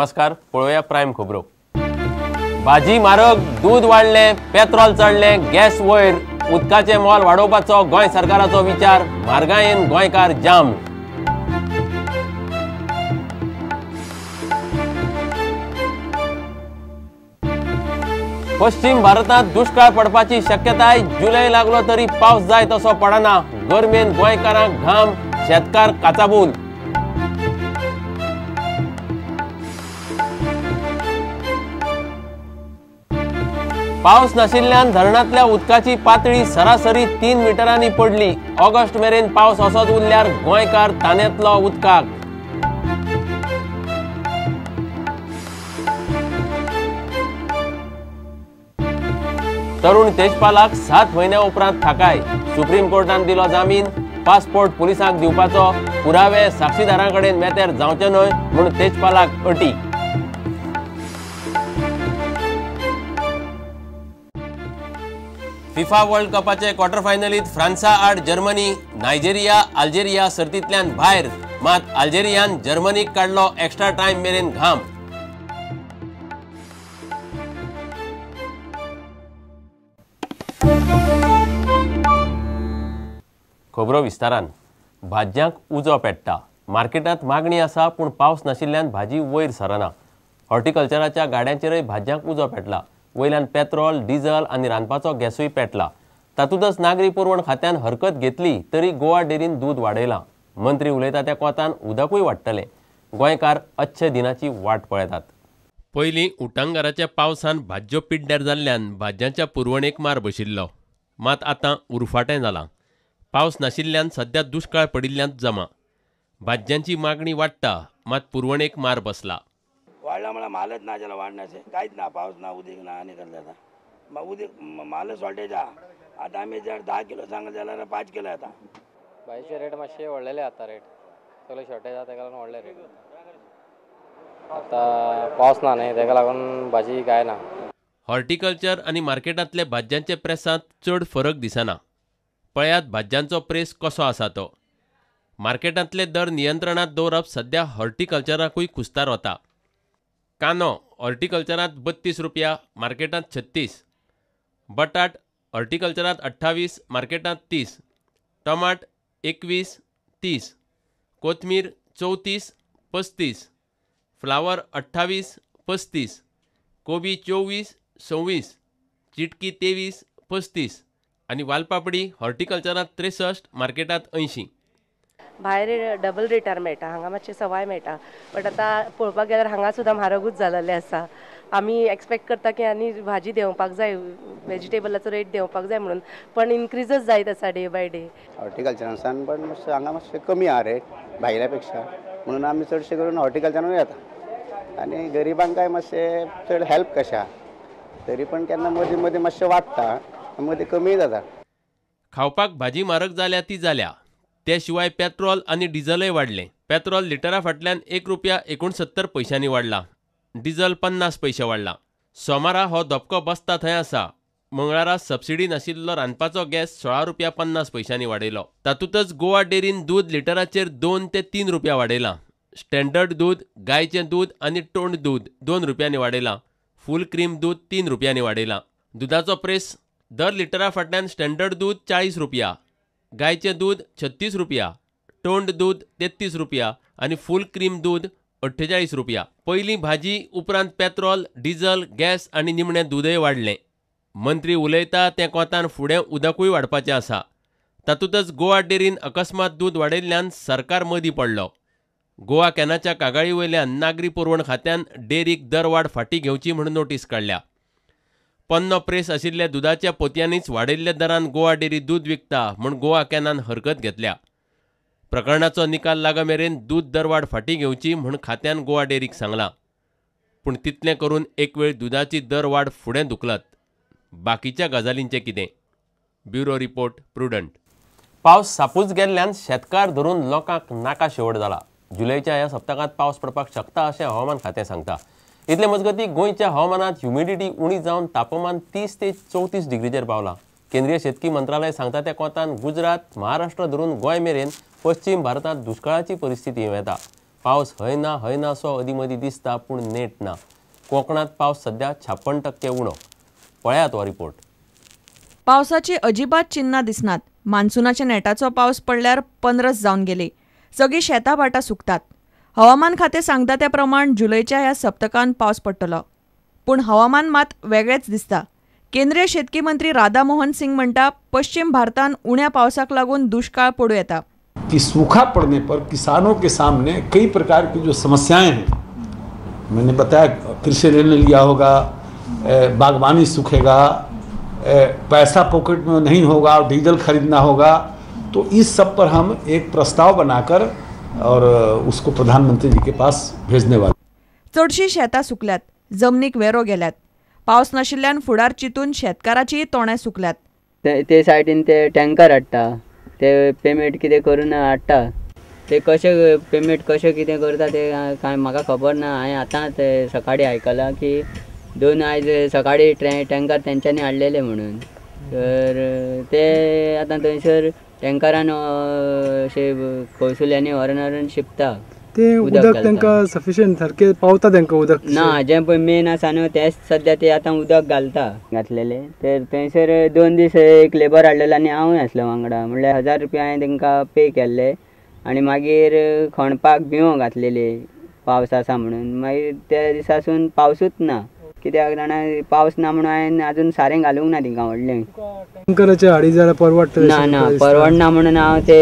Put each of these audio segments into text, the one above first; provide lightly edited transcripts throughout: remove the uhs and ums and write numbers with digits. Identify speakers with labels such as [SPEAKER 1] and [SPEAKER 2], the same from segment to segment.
[SPEAKER 1] नमस्कार, पळोवया प्रायम खबरो। भाजी म्हारग, दूध वाडले, पेट्रोल चडले, गॅस वयर, उदकाचे मोल वाडोवपाचो गोंय सरकाराचो विचार, म्हारगायेन गोंयकार जाम। पश्चिम भारतात दुष्काळ पडपाची शक्यताय, जुलय लागलो तरी पावस जाय तसो पडना, गरमेन गोंयकारांक घाम, शेतकार काचाबूल। पावस नाशिल्ल्यान धरणांतल्या उदकाची पातळी सरासरी 3 मिटरांनी पडली। ऑगस्ट मेरेन पावस असोच उरल्यार गोंयकार तानेतलो उदकाक। तरुण तेजपालाक 7 म्हयन्या उपरांत थाकाय। सुप्रीम कोर्टान दिलो जामीन। पासपोर्ट पुलिसांक दिवपाचो, पुरावे साक्षीदारांकडेन मेतेर जावचे न्हय म्हूण तेजपालाक अटी। फिफा वर्ल्ड कपाचे क्वार्टर फायनलीत फ्रांसा आड जर्मनी, नायजेरिया अल्जेरिया सर्तींतल्यान भायर, मात अल्जेरियान जर्मनीक काडलो एक्स्ट्रा टाइम मेरेन घाम। खबरो विस्तारान। भाज्यांक उजो पेट्टा। मार्केटांत मागणी आसा पूण पावस नाशिल्ल्यान भाजी वयर सरना। हॉर्टिकल्चराच्या गाड्यांचेरय भाज्यांक उजो पेटला। वयल्यान पेट्रोल, डिझल आनी रांदपाचो गॅसूय पेटला। तातूंतच नागरी पुरवण खात्यान हरकत घेतली तरी गोवा डेरीन दूध वाडयलां। मंत्री उलयता त्या कोंतान उदकूय वाडटलें। गोंयकार अच्छे दिनाची वाट पळयतात। पयलीं उटंगाराच्या पावसान भाज्यो पिड्ड्यार जाल्ल्यान भाज्यांच्या पुरवणेक मार बशिल्लो, मात आतां उरफाटें जालां। पावस नाशिल्ल्यान सध्या दुष्काळ पडिल्ल्यान जमा। भाज्यांची मागणी वाडटा, मात पुरवणेक मार बसला।
[SPEAKER 2] वाढला मला मालच ना ज्याला वाढण्याचे काहीच ना, पाऊस ना, उदीक ना आणि करता मग उदीक माल शॉर्टेज आता आम्ही जर 10 किलो सांगत जाल्यार 5 किलो येता।
[SPEAKER 3] भाजीचे रेट मातशे वाडलेले आता, रेट सगळे शॉर्टेज आसा ताका लागून वाडले रेट। आता पावस ना न्ही ताका लागून भाजी काय ना।
[SPEAKER 1] हॉर्टिकल्चर आनी मार्केटांतले भाज्यांचे प्रेसांत चड फरक दिसना। पळयात भाज्यांचो प्रेस कसो आसा तो। मार्केटांतले दर नियंत्रणांत दवरप सध्या हॉर्टिकल्चराकूय कुस्तार वता। कांदो हॉर्टिकल्चरांत 32 रुपया, मार्केटांत 36। बटाट हॉर्टिकल्चरांत 28, मार्केटांत 30। टमाट 21, 30। कोथमीर 34, 35। फ्लावर 28, 35। कोबी 24, 26। चिटकी 23, 35। आनी वालपापडी हॉर्टिकल्चरांत 63, मार्केटांत 80।
[SPEAKER 4] भायर डबल रेटार मेळटा, हांगा मातशें सवाय मेळटा, बट आतां पळोवपाक गेल्यार हांगा सुद्दां म्हारगूच जाल्लें आसा। आमी एक्सपेक्ट करता की आनी भाजी देंवपाक जाय, वेजिटेबलाचो रेट देंवपाक जाय म्हणून, पण इनक्रीजच जायत आसा डे बाय डे।
[SPEAKER 5] हॉर्टिकल्चरांसान पण मातशें हांगा मातशें कमी आहा रेट भायल्या पेक्षा, म्हणून आमी चडशे करून हॉर्टिकल्चरानूच येता। आनी गरिबांकाय मातशें चड हेल्प कशें आहा, तरी पण केन्ना मदीं मदीं मातशें वाडटा, मदीं कमी जाता।
[SPEAKER 1] खावपाक भाजी म्हारग जाल्या ती जाल्या, ते शिवाय पेट्रोल आनी डिझलय वाडले। पेट्रोल लिटरा फाटल्यान 1 रुपया 69 पैशांनी वाडला। डिझल 50 पैसे वाडला। सोमारा हो धपको बसता थंय आसा। मंगळारा सबसिडी नाशिल्लो रांदपाचो गॅस 16 रुपया 50 पैशांनी वाडयलो। तातूंतच गोवा डेरीन दूध लिटराचेर 2 ते 3 रुपया वाडयलां। स्टँडर्ड दूध, गायचें दूध आनी टोंड दूध 2 रुपयांनी वाडयलां। फूल क्रीम दूध 3 रुपयांनी वाडयलां। दुधाचो प्रेस दर लिटरा फाटल्यान स्टँडर्ड दूध 40 रुपया, गायचें दूध 36 रुपया, टोंड दूध 33 रुपया आनी फूल क्रीम दूध 48 रुपया। पयलीं भाजी उपरांत पेट्रोल, डिझल, गॅस आनी निमणें दूदय वाडलें। मंत्री उलयता तें कोंतान फुडें उदकूय वाडपाचें आसा। तातूंतच गोवा डेरीन अकस्मात दूध वाडयल्ल्यान सरकार मदीं पडलो। गोवा कॅनाच्या कागाळी वयल्यान नागरी पुरवण खात्यान डेरीक दरवाड फाटीं घेवची म्हणून नोटीस काडल्या। पन्नो प्रेस आशिल्ल्या दुधाच्या पोतयांनीच वाडयल्ल्या दरान गोवा डेरी दूध विकता म्हूण गोवा कॅनान हरकत घेतल्या। प्रकरणाचो निकाल लागा मेरेन दूध दरवाड फाटीं घेवची म्हूण खात्यान गोवा डेरीक सांगलां। पूण तितलें करून एक वेळ दुधाची दरवाड फुडें धुकलत। बाकीच्या गजालींचें कितें? Bureau report, prudent. पावस सापूच गेल्ल्यान शेतकार धरून लोकांक नाका शेवट जाला। जुलयच्या ह्या सप्तकांत पावस पडपाक शकता अशें हवामान खातें सांगता। इतले मजगतीं गोंयच्या हवामानात ह्युमिडिटी उणी जावन तापमान 30 ते 34 डिग्रीचेर पावला। केंद्रीय शेतकी मंत्रालय सांगता त्या कोंतान गुजरात, महाराष्ट्र धरून गोंय मेरेन पश्चिम भारतांत दुष्काळाची परिस्थिती येता। पावस हय ना सो अदी मदीं दिसता पूण नेट ना. कोकणात पावस सध्या 56% उणो. पळयात हो रिपोर्ट.
[SPEAKER 6] पावसाची अजिबात चिन्नां दिसनात. मान्सूनाच्या नेटाचो पावस पडल्यार 15 जावन गेली. सगळीं शेतां भाटां सुकतात. हवामान खातें सांगता त्या प्रमाण जुलयच्या ह्या सप्तकांत पावस पडटलो. पूण हवामान मात वेगळेंच दिसता. केंद्रीय शेतकी मंत्री राधा मोहन सिंग म्हणटा पश्चिम भारतांत उण्या पावसाक लागून दुष्काळ पडू येता.
[SPEAKER 7] कि सूखा पड़ने पर किसानों के सामने कई प्रकार की जो समस्याएं हैं, मैंने बताया कृषि ऋण लिया होगा, बागवानी सूखेगा, पैसा पॉकेट में नहीं होगा और डीजल खरीदना होगा, तो इस सब पर हम एक प्रस्ताव बनाकर और उसको प्रधानमंत्री जी के पास भेजने वाले.
[SPEAKER 6] चडशीं शेतां सुकल्यात. जमनीक वेरो गेल्यात. पावस नाशिल्ल्यान फुडार चिंतून शेतकाराचीय तोंडां सुकल्यात.
[SPEAKER 8] ते सायडीन ते टँकर हाडटा, ते पेमेंट कितें करून हाडटा. ते कशें पेमेंट कशें कितें करता ते कांय म्हाका खबर ना. हांवें आतांच सकाळीं आयकलां की 2 आयज सकाळीं टँकर तेंच्यांनी हाडलेले म्हणून. तर ते आतां थंयसर टँकरान अशे कौशल्यांनी व्हरून शिंपता.
[SPEAKER 9] ते उदक तांकां सफिशियंट सारकें पावता तांकां उदक
[SPEAKER 8] ना. जें पळय मेन आसा न्हू तेच सद्या ते आतां उदक घातलेले. तर थंयसर 2 दीस एक लेबर हाडलेलो आनी हांवूय आसलो वांगडा. म्हणल्यार 1000 रुपया हांवें तांकां पे केल्ले आनी मागीर खणपाक बिंयो घातलेली पावस आसा म्हणून. मागीर त्या दिसासून पावसूच ना. कित्याक जाणा पावस ना म्हणून हांवें आजून सारें घालूंक ना तिंका व्हडलें.
[SPEAKER 9] टँकराचे हाडी जाल्यार परवडटा
[SPEAKER 8] ना परवडना म्हणून हांव ते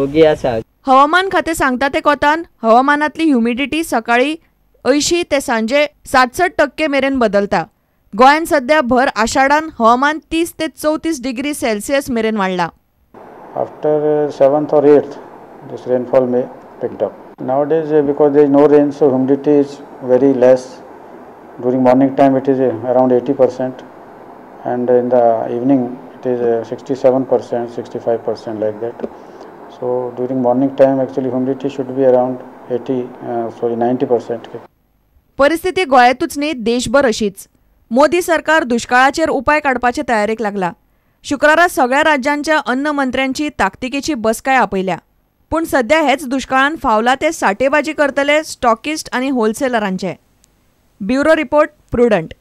[SPEAKER 8] ओगी आसा.
[SPEAKER 6] हवामान खातें सांगता ते कोतान हवामानांतली ह्युमिडिटी सकाळीं 80 ते सांजे 67% मेरेन बदलता. गोंयांत सध्या भर आषाढान हवामान 30 ते 34 डिग्री सेल्सियस मेरेन वाडला.
[SPEAKER 10] After 7th or 8th, this rainfall may picked up. Nowadays, because there is no rain, so humidity is very less. During morning time, it is around 80%, and in the evening, it is 67%, 65% like that. So during morning time, actually humidity should be around 90%.
[SPEAKER 6] परिस्थिती गोंयांतूच न्ही देशभर अशीच. मोदी सरकार दुष्काळाचेर उपाय काडपाचे तयारेक लागला. शुक्रारा सगळ्या राज्यांच्या अन्न मंत्र्यांची ताकतिकेची बसकाय आपयल्या. पूण सध्या हेच दुष्काळान फावला ते साठेबाजी करतले स्टॉकिस्ट आनी होलसेलरांचे. Bureau report prudent.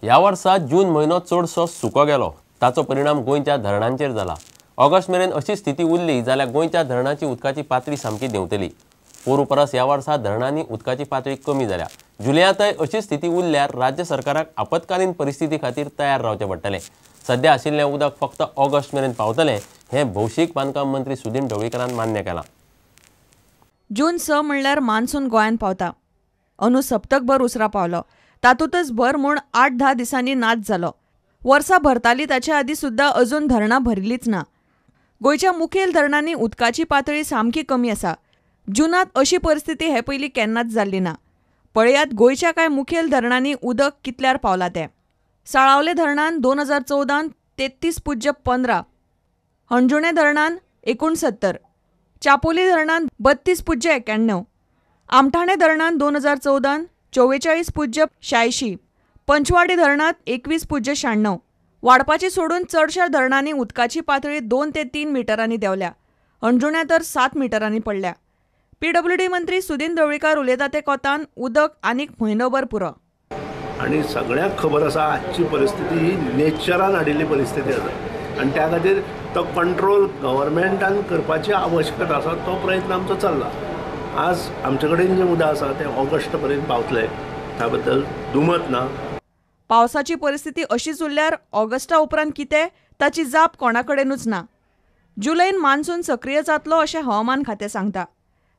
[SPEAKER 1] ह्या वर्सा जून म्हयनो चडसो सुको गेलो. ताचो परिणाम गोंयच्या धरणांचेर जाला. ऑगस्ट मेरेन अशी स्थिती उरली जाल्यार गोंयच्या धरणांची उदकाची पातळी सामकी देंवतली. पोरू परस ह्या वर्सा धरणांनी उदकाची पातळी कमी जाल्या. जुलयांतय अशी स्थिती उरल्यार राज्य सरकाराक आपतकालीन परिस्थिती खातीर तयार रावचें पडटलें. सध्या आशिल्लें उदक फक्त ऑगस्ट मेरेन पावतलें हें भौशीक बांदकाम मंत्री सुदीन ढवळीकरान मान्य केलां.
[SPEAKER 6] जून 6 म्हणल्यार मान्सून गोंयांत पावता. अंदू सप्तकभर उसरा पावलो. तातूंतच भर म्हूण 8-10 दिसांनी नाच जालो. वर्सां भरताली ताच्या आदीं सुद्दां अजून धरणां भरिल्लीच ना. गोंयच्या मुखेल धरणांनी उदकाची पातळी सामकी कमी आसा. जूनांत अशी परिस्थिती हे पयलीं केन्नाच जाल्ली ना. पळयात गोंयच्या कांय मुखेल धरणांनी उदक कितल्यार पावलां तें. साळावले धरणान 2014 33.15, हणजुणे धरणान 69, चापोली धरणान 32.91, आमठाणे धरणान 2014 44.86, पंचवाडी धरणात 21.96. वाडपाची सोडून चडशा धरणांनी उदकाची पातळी 2 ते 3 मिटरांनी देंवल्या. हणजुण्या तर 7 मिटरांनी पडल्या. PWD मंत्री सुदीन ढवळीकर उलयता ते कोतान उदक आनीक म्हयनोभर पुरो.
[SPEAKER 11] आणि सगळ्यांक खबर आसा आजची परिस्थिती ही नेचरान हाडिल्ली परिस्थिती आसा आनी त्या खातीर तो कंट्रोल गव्हर्मेंटान करपाची आवश्यकता आसा. तो प्रयत्न आमचो चल्ला. आज आमचे कडेन जें उदक आसा तें ऑगस्ट पर्यंत पावतलें त्या बद्दल दुमत ना.
[SPEAKER 6] पावसाची परिस्थिती अशीच उरल्यार ऑगस्टा उपरांत कितें ताची जाप कोणा कडेनूच ना. जुलैन मान्सून सक्रीय जातलो अशें हवामान खातें सांगता.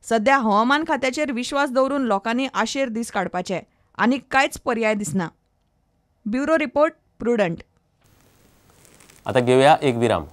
[SPEAKER 6] सध्या हवामान खात्याचेर विश्वास दवरून लोकांनी आशेर दीस काडपाचे आनी कांयच पर्याय दिसना. Bureau report prudent.
[SPEAKER 1] आता घेऊया एक विराम.